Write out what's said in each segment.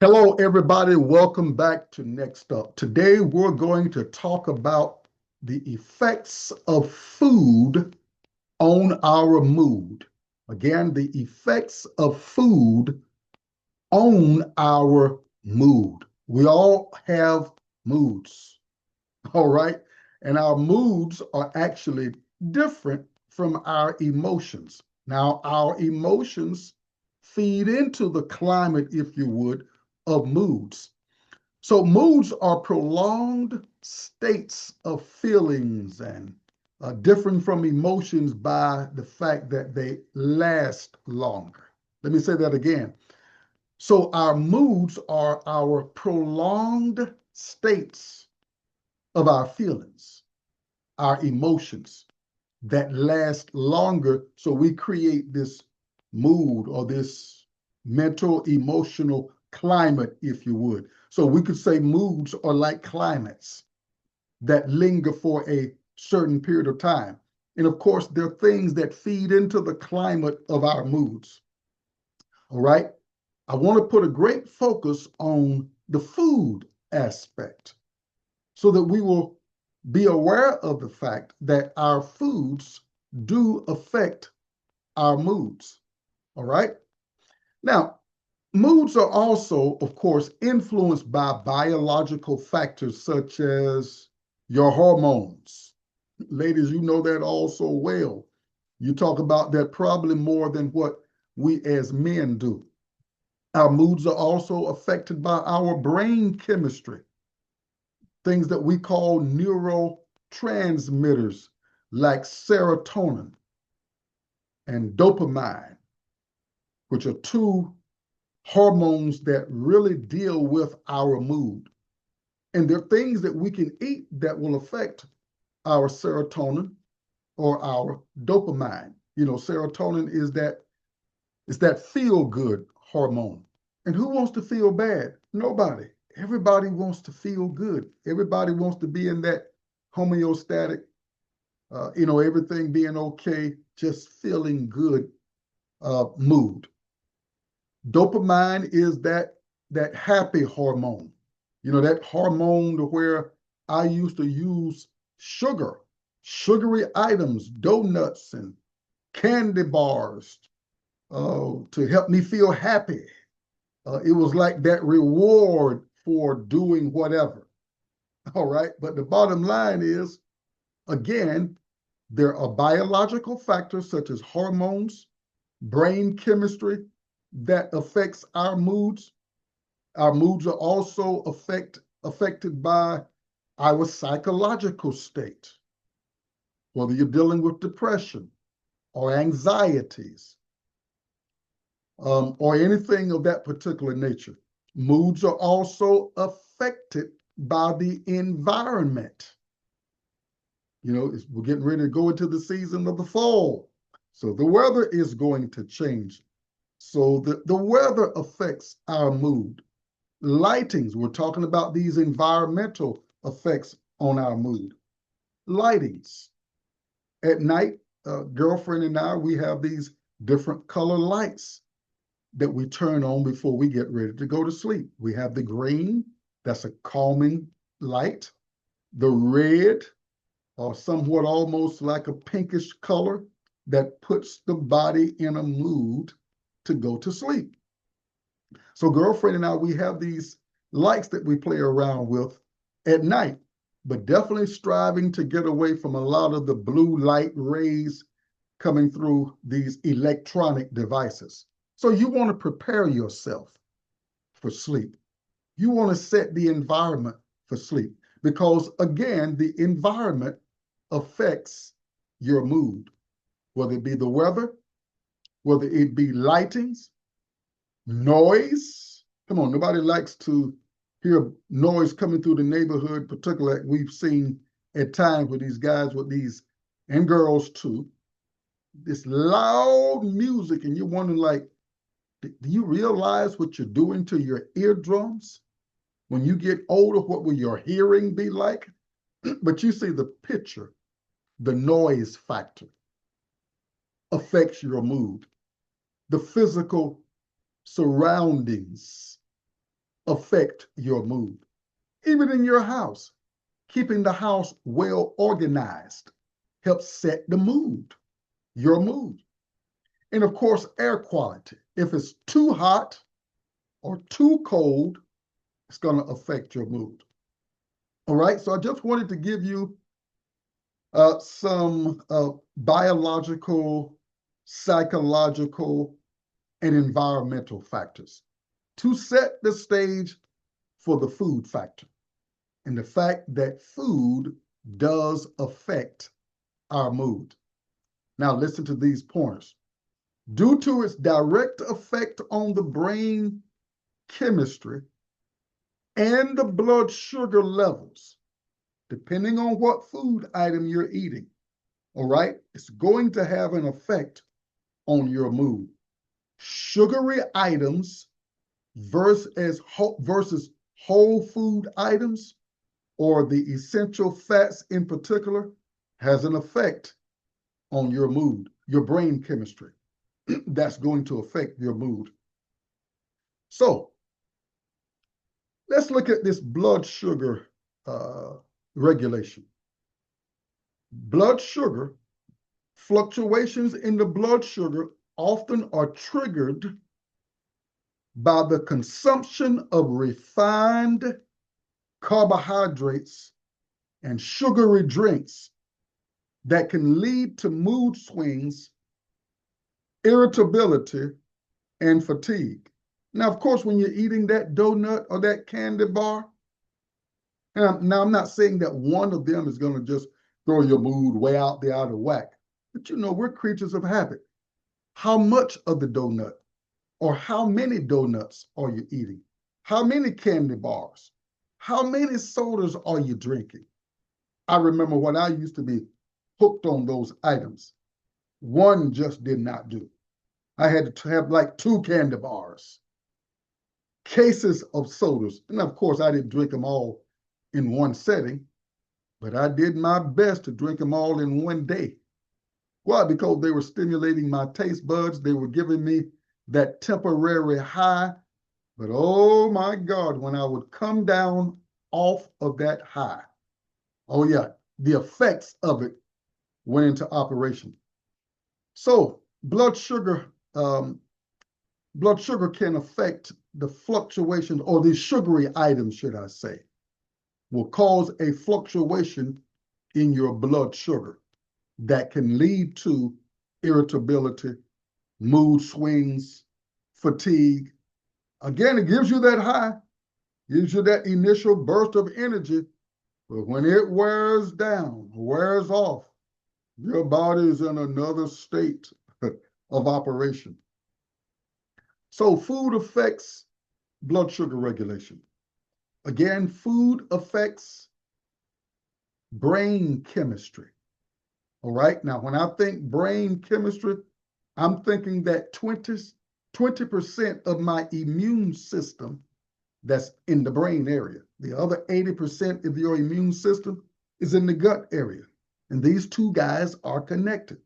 Hello, everybody. Welcome back to Next Up. Today, we're going to talk about the effects of food on our mood. Again, the effects of food on our mood. We all have moods, all right? And our moods are actually different from our emotions. Now, our emotions feed into the climate, if you would, of moods. So moods are prolonged states of feelings and different from emotions by the fact that they last longer. Let me say that again. So our moods are our prolonged states of our feelings, our emotions that last longer. So we create this mood or this mental, emotional climate, if you would. So we could say moods are like climates that linger for a certain period of time. And of course, there are things that feed into the climate of our moods. All right. I want to put a great focus on the food aspect so that we will be aware of the fact that our foods do affect our moods. All right. Now, moods are also, of course, influenced by biological factors such as your hormones. Ladies, you know that also well. You talk about that probably more than what we as men do. Our moods are also affected by our brain chemistry, things that we call neurotransmitters like serotonin and dopamine, which are two hormones that really deal with our mood. And there are things that we can eat that will affect our serotonin or our dopamine. You know, serotonin is that feel good hormone. And who wants to feel bad? Nobody. Everybody wants to feel good. Everybody wants to be in that homeostatic, everything being okay, just feeling good mood. Dopamine is that happy hormone. You know, that hormone to where I used to use sugary items, donuts and candy bars to help me feel happy. It was like that reward for doing whatever. All right. But the bottom line is, again, there are biological factors such as hormones, brain chemistry that affects our moods. Our moods are also affected by our psychological state, whether you're dealing with depression or anxieties or anything of that particular nature. Moods are also affected by the environment. You know, we're getting ready to go into the season of the fall. So the weather is going to change. So the weather affects our mood. Lightings, we're talking about these environmental effects on our mood. Lightings. At night, girlfriend and I, we have these different color lights that we turn on before we get ready to go to sleep. We have the green, that's a calming light. The red, or somewhat almost like a pinkish color, that puts the body in a mood to go to sleep. So girlfriend and I, we have these lights that we play around with at night, but definitely striving to get away from a lot of the blue light rays coming through these electronic devices. So you want to prepare yourself for sleep. You want to set the environment for sleep because, again, the environment affects your mood, whether it be the weather, whether it be lightings, noise. Come on, nobody likes to hear noise coming through the neighborhood, particularly like we've seen at times with these guys with these, and girls too, this loud music, and you're wondering, like, do you realize what you're doing to your eardrums? When you get older, what will your hearing be like? But you see the picture, the noise factor affects your mood. The physical surroundings affect your mood. Even in your house, keeping the house well organized helps set the mood, your mood. And of course, air quality. If it's too hot or too cold, it's going to affect your mood. All right, so I just wanted to give you some biological, psychological, and environmental factors to set the stage for the food factor and the fact that food does affect our mood. Now, listen to these pointers. Due to its direct effect on the brain chemistry and the blood sugar levels, depending on what food item you're eating, all right, it's going to have an effect on your mood. Sugary items versus whole food items, or the essential fats in particular, has an effect on your mood, your brain chemistry. That's going to affect your mood. So let's look at this blood sugar regulation. Blood sugar, fluctuations in the blood sugar often are triggered by the consumption of refined carbohydrates and sugary drinks that can lead to mood swings, irritability, and fatigue. Now, of course, when you're eating that donut or that candy bar, now I'm not saying that one of them is going to just throw your mood way out there out of whack, but you know, we're creatures of habit. How much of the donut or how many donuts are you eating? How many candy bars? How many sodas are you drinking? I remember when I used to be hooked on those items. One just did not do. I had to have like 2 candy bars, cases of sodas. And of course, I didn't drink them all in one setting, but I did my best to drink them all in one day. Why? Because they were stimulating my taste buds. They were giving me that temporary high. But oh my God, when I would come down off of that high, oh yeah, the effects of it went into operation. So blood sugar can affect the fluctuation, or the sugary items, should I say, will cause a fluctuation in your blood sugar that can lead to irritability, mood swings, fatigue. Again, it gives you that high, gives you that initial burst of energy, but when it wears down, wears off, your body is in another state of operation. So food affects blood sugar regulation. Again, food affects brain chemistry. All right. Now, when I think brain chemistry, I'm thinking that 20% of my immune system that's in the brain area. The other 80% of your immune system is in the gut area. And these two guys are connected.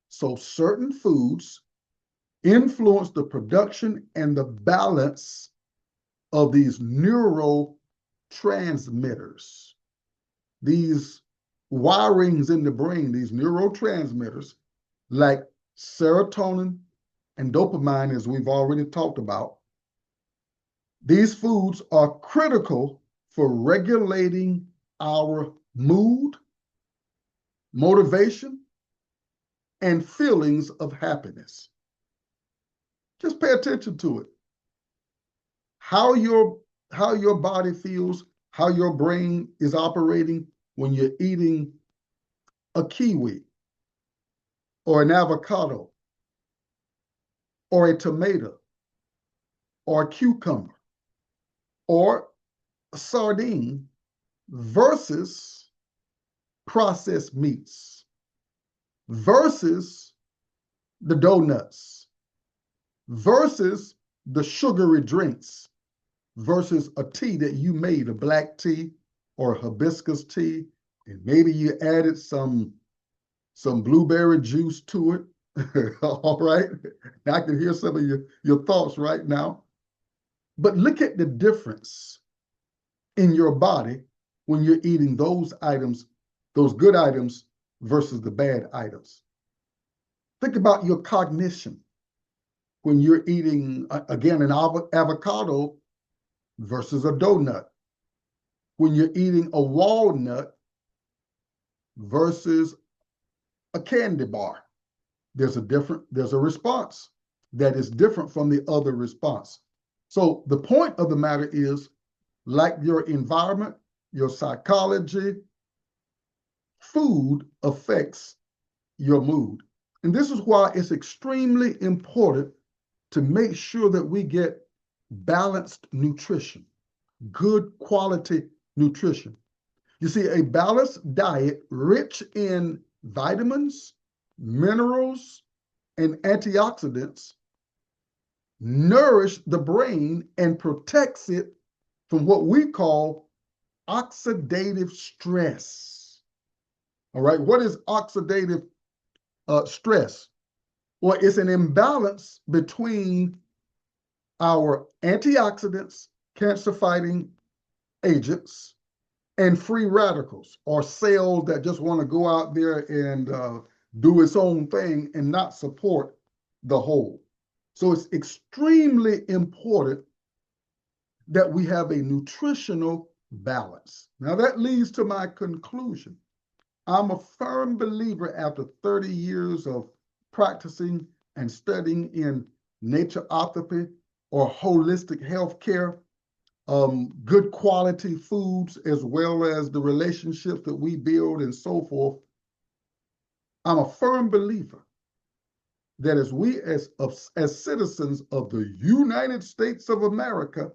So certain foods influence the production and the balance of these neurotransmitters, these wirings in the brain, these neurotransmitters like serotonin and dopamine, as we've already talked about. These foods are critical for regulating our mood, motivation, and feelings of happiness. Just pay attention to it. How your body feels, how your brain is operating when you're eating a kiwi or an avocado or a tomato or a cucumber or a sardine versus processed meats versus the donuts versus the sugary drinks versus a tea that you made, a black tea or a hibiscus tea, and maybe you added some blueberry juice to it. All right. Now I can hear some of your thoughts right now. But look at the difference in your body when you're eating those items, those good items versus the bad items. Think about your cognition when you're eating, again, an avocado versus a donut. When you're eating a walnut versus a candy bar, there's a response that is different from the other response. So the point of the matter is, like your environment, your psychology, food affects your mood. And this is why it's extremely important to make sure that we get balanced nutrition, good quality nutrition. You see, a balanced diet rich in vitamins, minerals, and antioxidants nourish the brain and protects it from what we call oxidative stress. All right, what is oxidative stress? Well, it's an imbalance between our antioxidants, cancer-fighting agents, and free radicals, or cells that just want to go out there and do its own thing and not support the whole. So it's extremely important that we have a nutritional balance. Now that leads to my conclusion. I'm a firm believer, after 30 years of practicing and studying in naturopathy or holistic health care, good quality foods, as well as the relationships that we build and so forth. I'm a firm believer that as we as citizens of the United States of America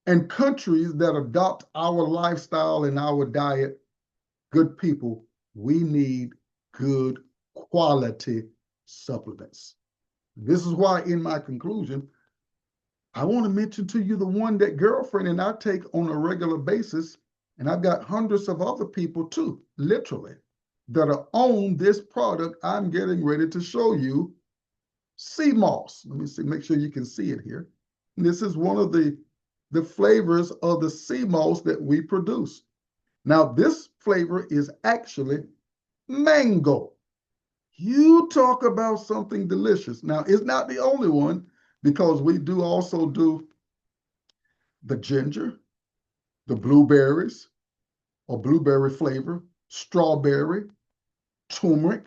and countries that adopt our lifestyle and our diet, good people, we need good quality supplements. This is why, in my conclusion, I want to mention to you the one that girlfriend and I take on a regular basis, and I've got hundreds of other people too, literally, that are on this product I'm getting ready to show you, sea moss. Let me see, make sure you can see it here. And this is one of the flavors of the sea moss that we produce. Now, this flavor is actually mango. You talk about something delicious. Now, it's not the only one, because we do also do the ginger, the blueberries, or blueberry flavor, strawberry, turmeric,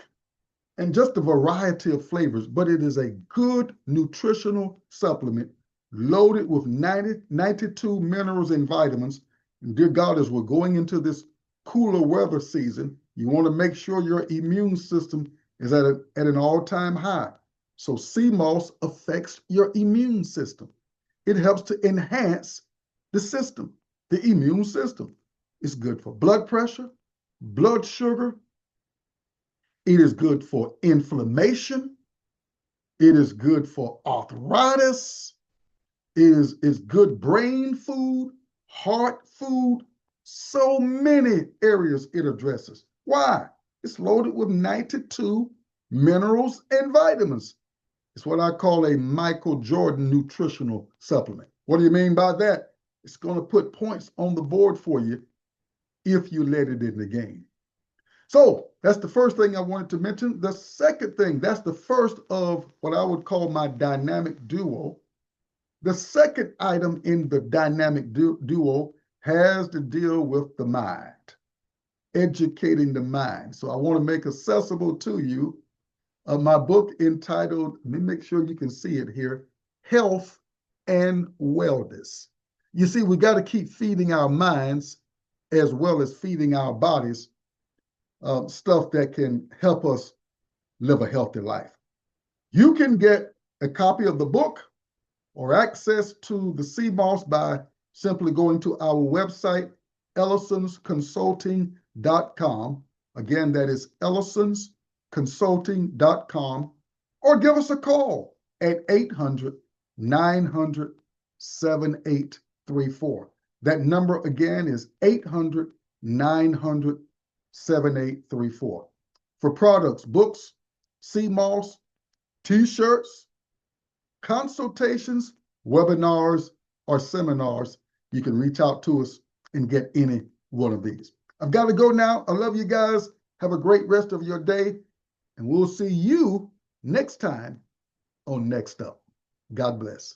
and just a variety of flavors. But it is a good nutritional supplement loaded with 92 minerals and vitamins. And dear God, as we're going into this cooler weather season, you want to make sure your immune system is at an all-time high. So sea moss affects your immune system. It helps to enhance the system, the immune system. It's good for blood pressure, blood sugar. It is good for inflammation. It is good for arthritis. It is good brain food, heart food. So many areas it addresses. Why? It's loaded with 92 minerals and vitamins. It's what I call a Michael Jordan nutritional supplement. What do you mean by that? It's going to put points on the board for you if you let it in the game. So that's the first thing I wanted to mention. The second thing, that's the first of what I would call my dynamic duo. The second item in the dynamic duo has to deal with the mind, educating the mind. So I want to make accessible to you my book entitled, let me make sure you can see it here, Health and Wellness. You see, we got to keep feeding our minds as well as feeding our bodies stuff that can help us live a healthy life. You can get a copy of the book or access to the sea moss by simply going to our website, ellisonsconsulting.com. Again, that is ellisonsconsulting.com, or give us a call at 800-900-7834. That number again is 800-900-7834. For products, books, sea moss, t-shirts, consultations, webinars, or seminars, you can reach out to us and get any one of these. I've got to go now. I love you guys. Have a great rest of your day, and we'll see you next time on Next Up. God bless.